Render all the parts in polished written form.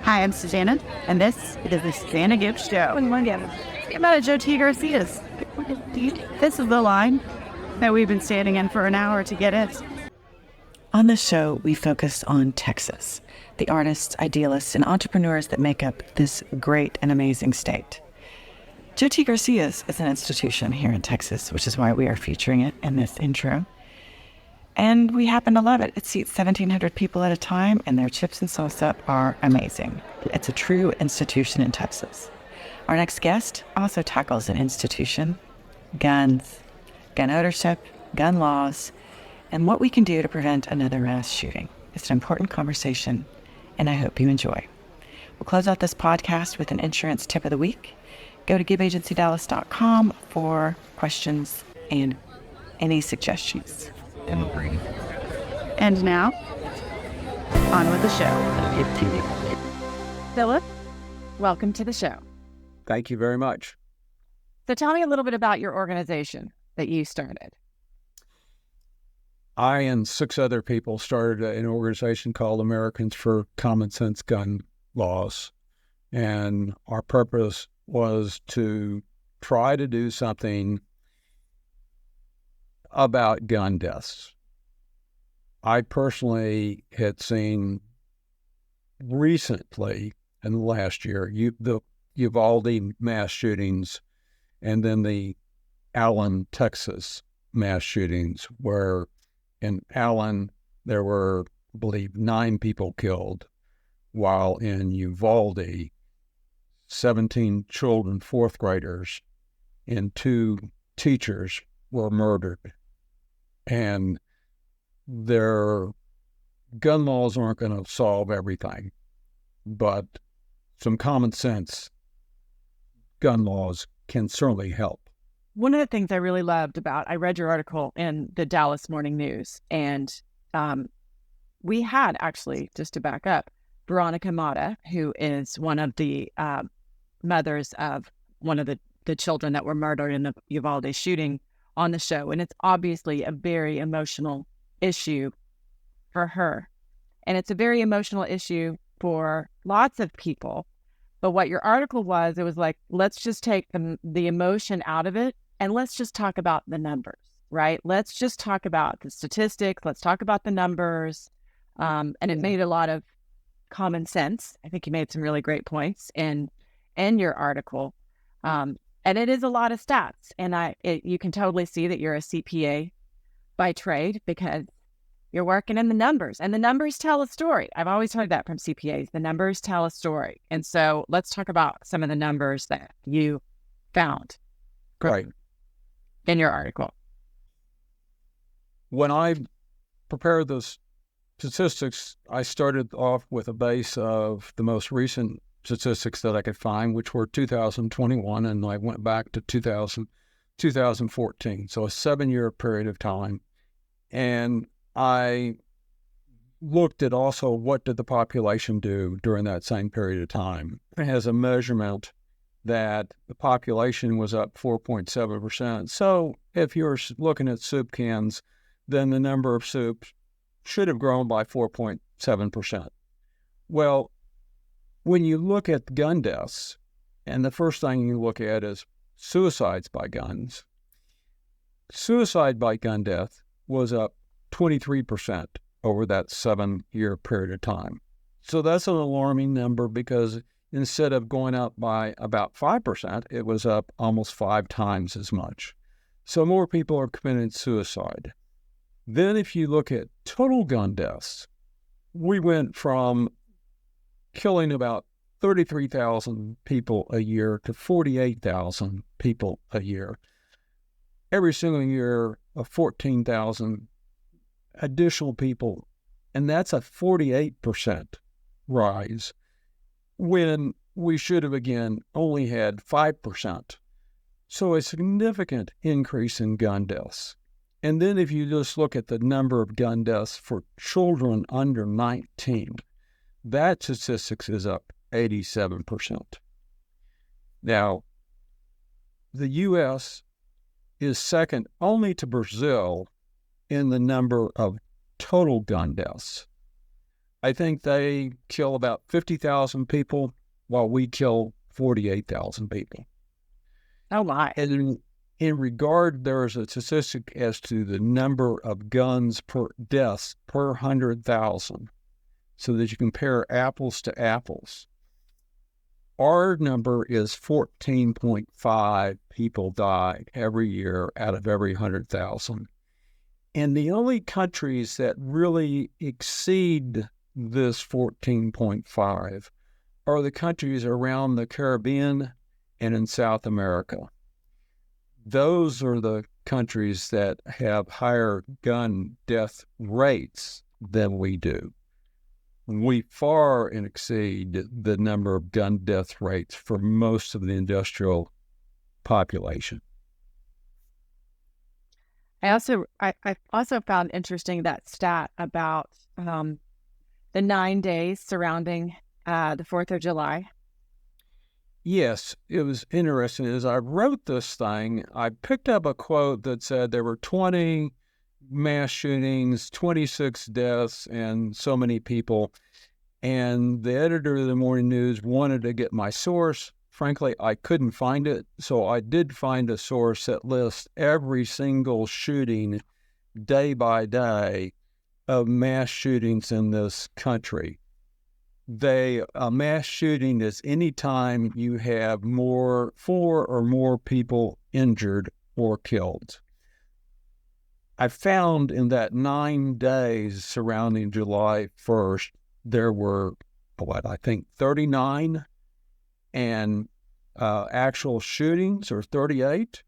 Hi, I'm Susana, and this is the Susana Gibb Show. About Joe T. Garcia's. This is the line that we've been standing in for an hour to get it. On this show, we focus on Texas, the artists, idealists, and entrepreneurs that make up this great and amazing state. Joe T. Garcia's is an institution here in Texas, which is why we are featuring it in this intro. And we happen to love it. It seats 1,700 people at a time, and their chips and salsa are amazing. It's a true institution in Texas. Our next guest also tackles an institution, guns, gun ownership, gun laws, and what we can do to prevent another mass shooting. It's an important conversation, and I hope you enjoy. We'll close out this podcast with an insurance tip of the week. Go to gibbagencydallas.com for questions and any suggestions. And now, on with the show. Philip, welcome to the show. Thank you very much. So tell me a little bit about your organization that you started. I and 6 other people started an organization called Americans for Common Sense Gun Laws. And our purpose was to try to do something about gun deaths. I personally had seen recently in the last year the Uvalde mass shootings and then the Allen, Texas mass shootings, where in Allen there were, I believe, 9 people killed, while in Uvalde 17 children, 4th graders, and 2 teachers were murdered. And their gun laws aren't going to solve everything, but some common sense gun laws can certainly help. One of the things I really loved I read your article in the Dallas Morning News, and we had actually, just to back up, Veronica Mata, who is one of the mothers of one of the children that were murdered in the Uvalde shooting, on the show. And it's obviously a very emotional issue for her. And it's a very emotional issue for lots of people. But what your article was, it was like, let's just take the emotion out of it and let's just talk about the numbers, right? Let's just talk about the statistics. Let's talk about the numbers. And it made a lot of common sense. I think you made some really great points in your article. And it is a lot of stats. And you can totally see that you're a CPA by trade because you're working in the numbers. And the numbers tell a story. I've always heard that from CPAs. The numbers tell a story. And so let's talk about some of the numbers that you found. Right. In your article. When I prepared those statistics, I started off with a base of the most recent statistics that I could find, which were 2021, and I went back to 2014. So a 7-year period of time. And I looked at also what did the population do during that same period of time. It has a measurement that the population was up 4.7%. So if you're looking at soup cans, then the number of soups should have grown by 4.7%. Well, when you look at gun deaths, and the first thing you look at is suicides by guns, suicide by gun death was up 23% over that 7-year period of time. So that's an alarming number because instead of going up by about 5%, it was up almost 5 times as much. So more people are committing suicide. Then if you look at total gun deaths, we went from killing about 33,000 people a year to 48,000 people a year. Every single year, 14,000 additional people, and that's a 48% rise when we should have, again, only had 5%. So a significant increase in gun deaths. And then if you just look at the number of gun deaths for children under 19, that statistics is up 87%. Now, the U.S. is second only to Brazil in the number of total gun deaths. I think they kill about 50,000 people while we kill 48,000 people. Oh my. And in regard, there's a statistic as to the number of guns per deaths per 100,000 so that you compare apples to apples. Our number is 14.5 people die every year out of every 100,000. And the only countries that really exceed this 14.5 are the countries around the Caribbean and in South America. Those are the countries that have higher gun death rates than we do. We far exceed the number of gun death rates for most of the industrial population. I also found interesting that stat about the 9 days surrounding the 4th of July. Yes, it was interesting. As I wrote this thing, I picked up a quote that said there were 20 mass shootings, 26 deaths, and so many people. And the editor of the Morning News wanted to get my source. Frankly, I couldn't find it. So I did find a source that lists every single shooting day by day of mass shootings in this country. A mass shooting is any time you have 4 or more people injured or killed. I found in that 9 days surrounding July 1st, there were, I think 39 and actual shootings, or 38,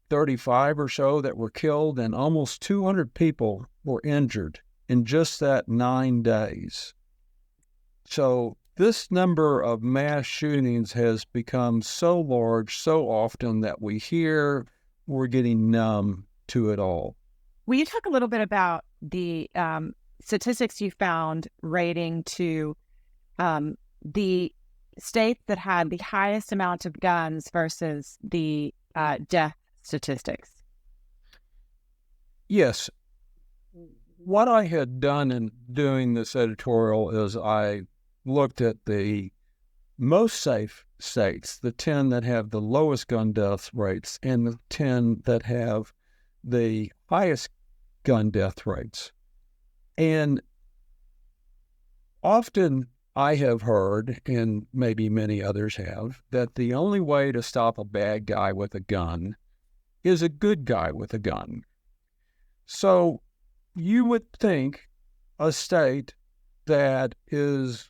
35 or so that were killed, and almost 200 people were injured in just that 9 days. So this number of mass shootings has become so large, so often that we're getting numb to it all. Will you talk a little bit about the statistics you found relating to the states that had the highest amount of guns versus the death statistics? Yes. What I had done in doing this editorial is I looked at the most safe states, the 10 that have the lowest gun death rates, and the 10 that have the highest gun death rates. And often I have heard, and maybe many others have, that the only way to stop a bad guy with a gun is a good guy with a gun. So you would think a state that is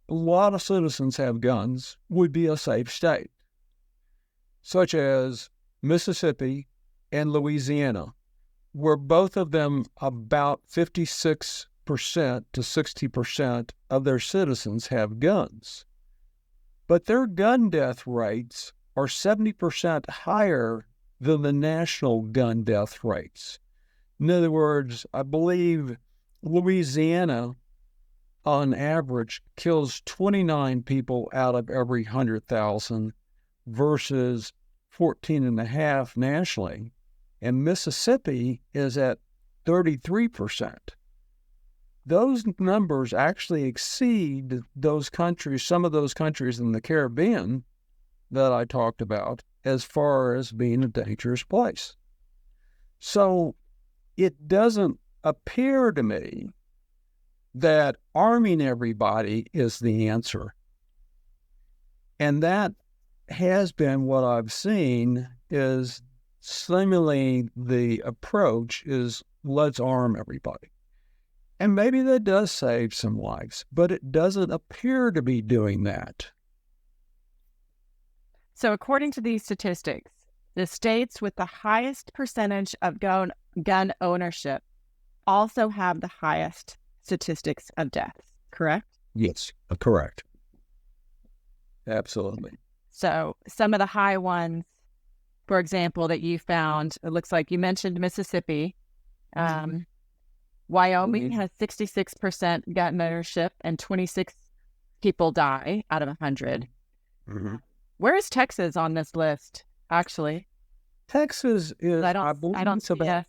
a lot of citizens have guns would be a safe state, such as Mississippi and Louisiana, where both of them about 56% to 60% of their citizens have guns. But their gun death rates are 70% higher than the national gun death rates. In other words, I believe Louisiana, on average, kills 29 people out of every 100,000 versus 14.5 nationally. And Mississippi is at 33%. Those numbers actually exceed those countries, some of those countries in the Caribbean that I talked about, as far as being a dangerous place. So it doesn't appear to me that arming everybody is the answer. And that has been what I've seen is seemingly the approach is let's arm everybody. And maybe that does save some lives, but it doesn't appear to be doing that. So according to these statistics, the states with the highest percentage of gun ownership also have the highest statistics of deaths, correct? Yes, correct. Absolutely. So some of the high ones, for example, that you found, it looks like you mentioned Mississippi. Wyoming has 66% gun ownership and 26 people die out of 100. Mm-hmm. Where is Texas on this list, actually? Texas is, I believe,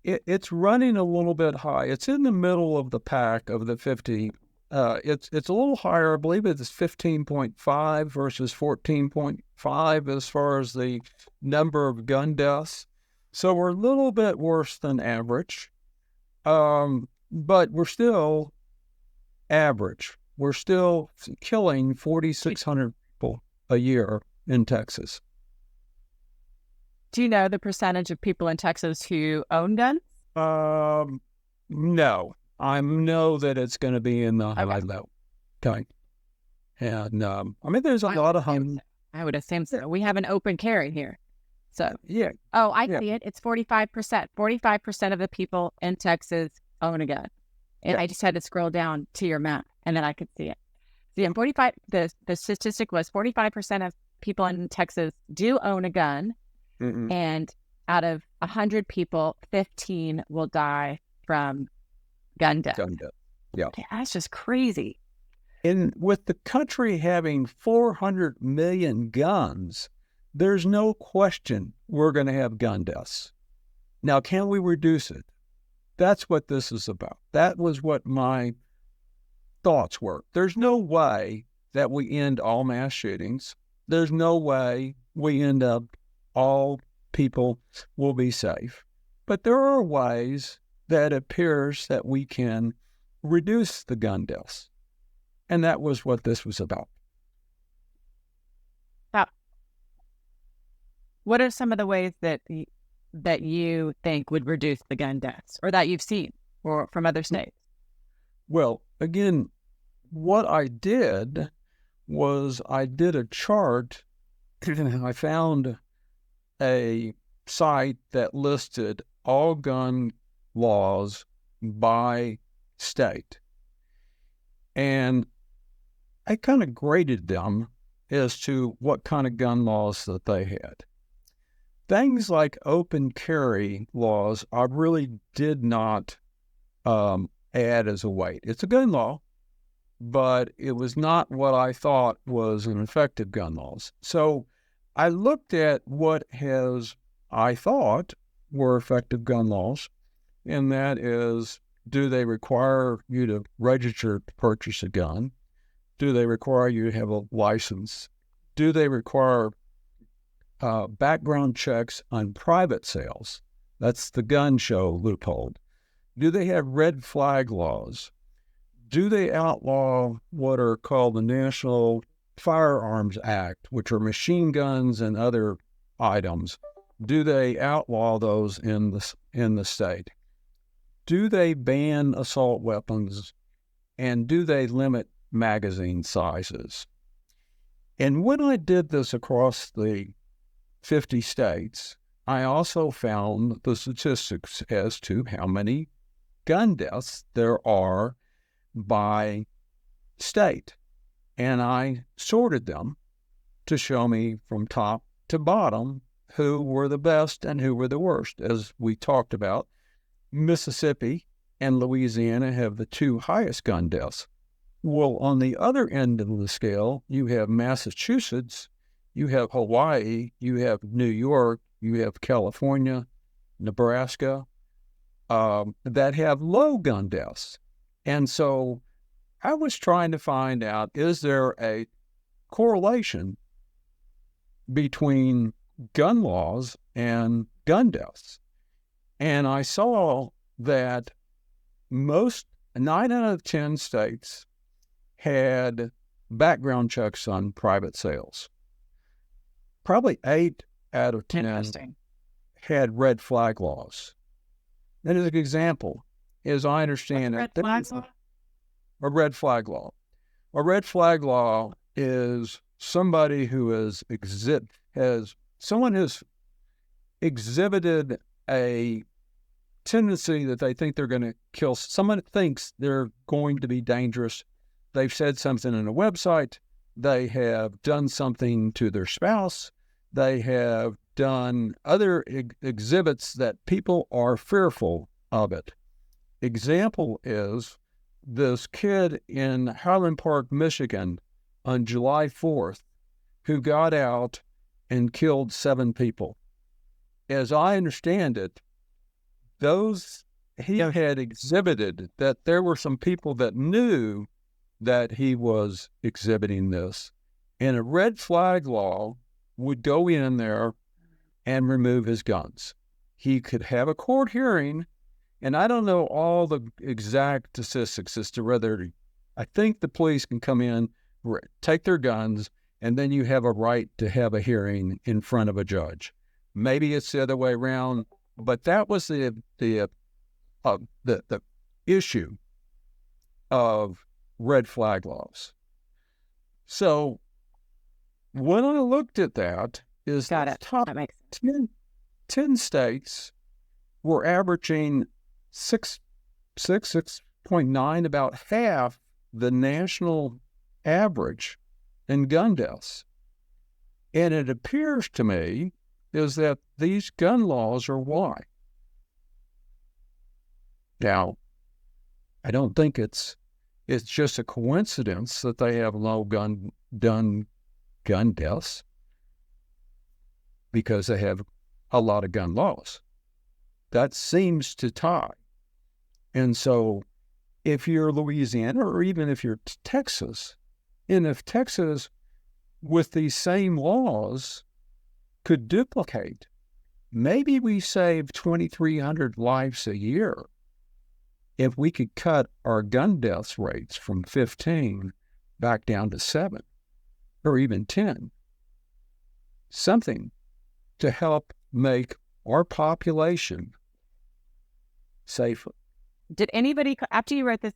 it's running a little bit high. It's in the middle of the pack of the 50 It's a little higher. I believe it's 15.5 versus 14.5 as far as the number of gun deaths. So we're a little bit worse than average, but we're still average. We're still killing 4,600 people a year in Texas. Do you know the percentage of people in Texas who own guns? No. I know that it's going to be in the high level. Okay. And I mean, there's a lot of homes. I would assume so. We have an open carry here. So, yeah. Oh, I see it. It's 45%. 45% of the people in Texas own a gun. And I just had to scroll down to your map and then I could see it. So, yeah, 45, the statistic was 45% of people in Texas do own a gun. Mm-mm. And out of 100 people, 15 will die from gun death. Yeah. That's just crazy. And with the country having 400 million guns, there's no question we're going to have gun deaths. Now, can we reduce it? That's what this is about. That was what my thoughts were. There's no way that we end all mass shootings. There's no way we end up all people will be safe. But there are ways that appears that we can reduce the gun deaths. And that was what this was about. Now, what are some of the ways that you think would reduce the gun deaths or that you've seen or from other states? Well, again, what I did was I did a chart. I found a site that listed all gun laws by state. And I kind of graded them as to what kind of gun laws that they had. Things like open carry laws, I really did not add as a weight. It's a gun law, but it was not what I thought was an effective gun laws. So I looked at what I thought were effective gun laws, and that is, do they require you to register to purchase a gun? Do they require you to have a license? Do they require background checks on private sales? That's the gun show loophole. Do they have red flag laws? Do they outlaw what are called the National Firearms Act, which are machine guns and other items? Do they outlaw those in the state? Do they ban assault weapons? And do they limit magazine sizes? And when I did this across the 50 states, I also found the statistics as to how many gun deaths there are by state. And I sorted them to show me from top to bottom who were the best and who were the worst. As we talked about, Mississippi and Louisiana have the two highest gun deaths. Well, on the other end of the scale, you have Massachusetts, you have Hawaii, you have New York, you have California, Nebraska, that have low gun deaths. And so I was trying to find out, is there a correlation between gun laws and gun deaths? And I saw that 9 out of 10 states had background checks on private sales. Probably 8 out of 10 had red flag laws. And as an example, as I understand it, a red flag law. A red flag law is somebody who has exhibited a tendency that they think they're going to kill. Someone thinks they're going to be dangerous. They've said something on a website. They have done something to their spouse. They have done other exhibits that people are fearful of it. Example is this kid in Highland Park, Michigan on July 4th who got out and killed 7 people. As I understand it, he had exhibited that there were some people that knew that he was exhibiting this. And a red flag law would go in there and remove his guns. He could have a court hearing, and I don't know all the exact statistics as to whether, I think the police can come in, take their guns, and then you have a right to have a hearing in front of a judge. Maybe it's the other way around, but that was the issue of red flag laws. So when I looked at that, is Got it. top That makes sense. 10 states were averaging 6.9, about half the national average in gun deaths. And it appears to me is that these gun laws are why. Now, I don't think it's just a coincidence that they have low gun deaths, because they have a lot of gun laws. That seems to tie. And so if you're Louisiana, or even if you're Texas, and if Texas with these same laws could duplicate, maybe we save 2,300 lives a year if we could cut our gun deaths rates from 15 back down to 7 or even 10. Something to help make our population safer. Did anybody, after you write this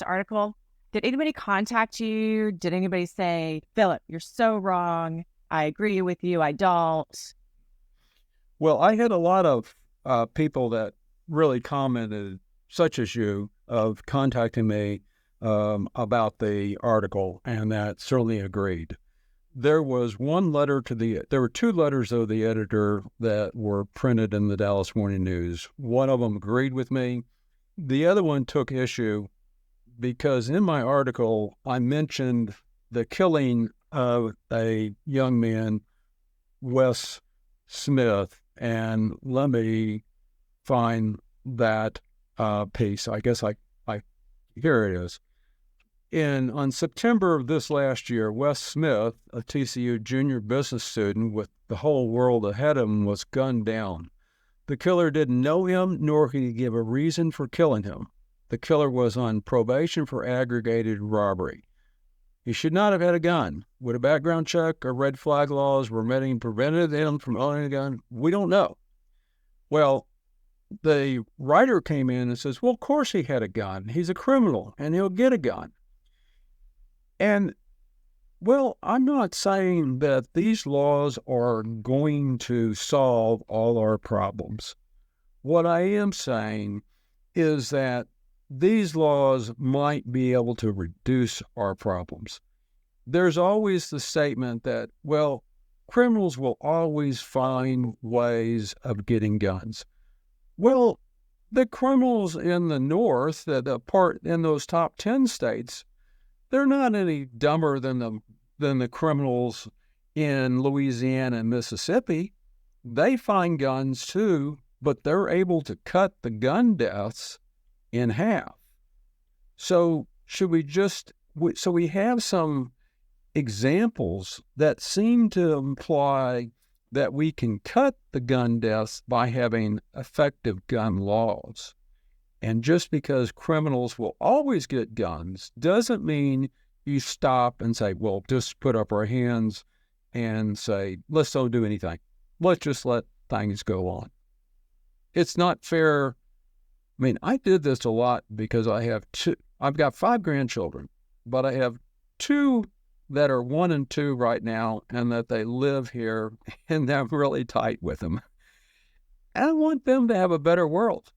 article, did anybody contact you? Did anybody say, Philip, you're so wrong. I agree with you. I don't. Well, I had a lot of people that really commented, such as you, of contacting me about the article, and that certainly agreed. There was there were 2 letters of the editor that were printed in the Dallas Morning News. One of them agreed with me. The other one took issue because in my article, I mentioned the killing of a young man, Wes Smith, and let me find that piece. I guess here it is. On September of this last year, Wes Smith, a TCU junior business student with the whole world ahead of him, was gunned down. The killer didn't know him, nor could he give a reason for killing him. The killer was on probation for aggravated robbery. He should not have had a gun. Would a background check or red flag laws prevented him from owning a gun? We don't know. Well, the writer came in and says, well, of course he had a gun. He's a criminal, and he'll get a gun. And, well, I'm not saying that these laws are going to solve all our problems. What I am saying is that these laws might be able to reduce our problems. There's always the statement that, well, criminals will always find ways of getting guns. Well, the criminals in the North, in those top 10 states, they're not any dumber than the criminals in Louisiana and Mississippi. They find guns too, but they're able to cut the gun deaths in half. So we have some examples that seem to imply that we can cut the gun deaths by having effective gun laws. And just because criminals will always get guns doesn't mean you stop and say, well, just put up our hands and say, let's don't do anything. Let's just let things go on. It's not fair. I mean, I did this a lot because I've got 5 grandchildren, but I have 2 that are 1 and 2 right now, and that they live here, and I'm really tight with them. And I want them to have a better world.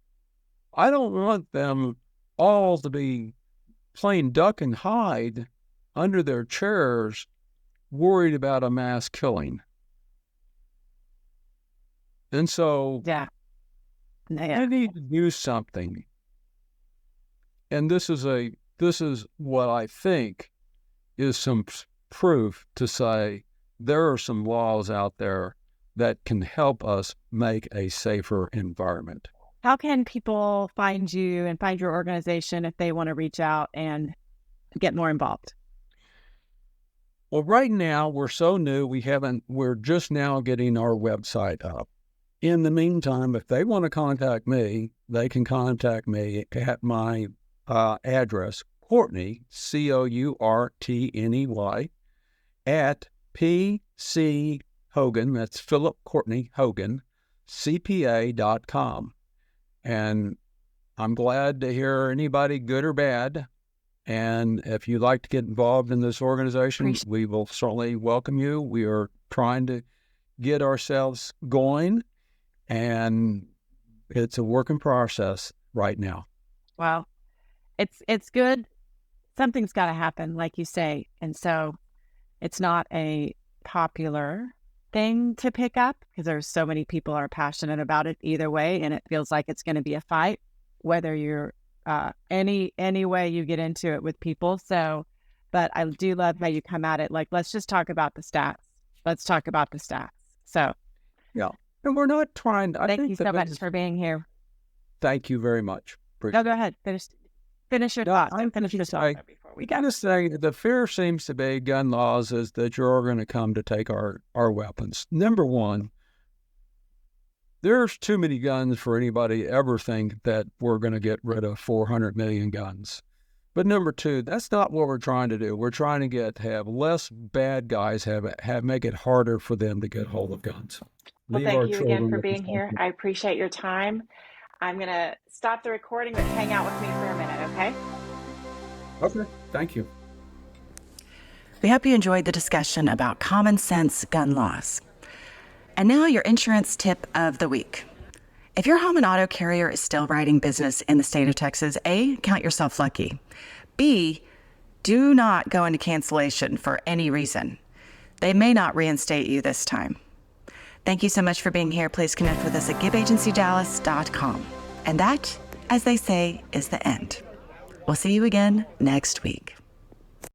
I don't want them all to be playing duck and hide under their chairs, worried about a mass killing. And so I need to do something. And this is what I think is some proof to say there are some laws out there that can help us make a safer environment. How can people find you and find your organization if they want to reach out and get more involved? Well, right now we're so new, we're just now getting our website up. In the meantime, if they want to contact me, they can contact me at my address, Courtney, Courtney, at PC Hogan, that's Philip Courtney Hogan, CPA.com. And I'm glad to hear anybody, good or bad. And if you'd like to get involved in this organization, we will certainly welcome you. We are trying to get ourselves going, and it's a work in process right now. Well, it's good. Something's got to happen, like you say. And so it's not a popular thing to pick up because there's so many people are passionate about it either way. And it feels like it's going to be a fight, whether you're any way you get into it with people. So, but I do love how you come at it. Like, let's just talk about the stats. Let's talk about the stats. So, yeah. And we're not trying to... Thank you so much for being here. Thank you very much. No, go ahead. Finish your thoughts. Finish your thoughts before we got to say, the fear seems to be gun laws is that you're going to come to take our weapons. Number one, there's too many guns for anybody to ever think that we're going to get rid of 400 million guns. But number two, that's not what we're trying to do. We're trying to have less bad guys make it harder for them to get hold of guns. Well, thank you again for being here. I appreciate your time. I'm going to stop the recording, but hang out with me for a minute, okay? Okay, thank you. We hope you enjoyed the discussion about common sense gun laws. And now your insurance tip of the week. If your home and auto carrier is still writing business in the state of Texas, A, count yourself lucky. B, do not go into cancellation for any reason. They may not reinstate you this time. Thank you so much for being here. Please connect with us at gibbagencydallas.com. And that, as they say, is the end. We'll see you again next week.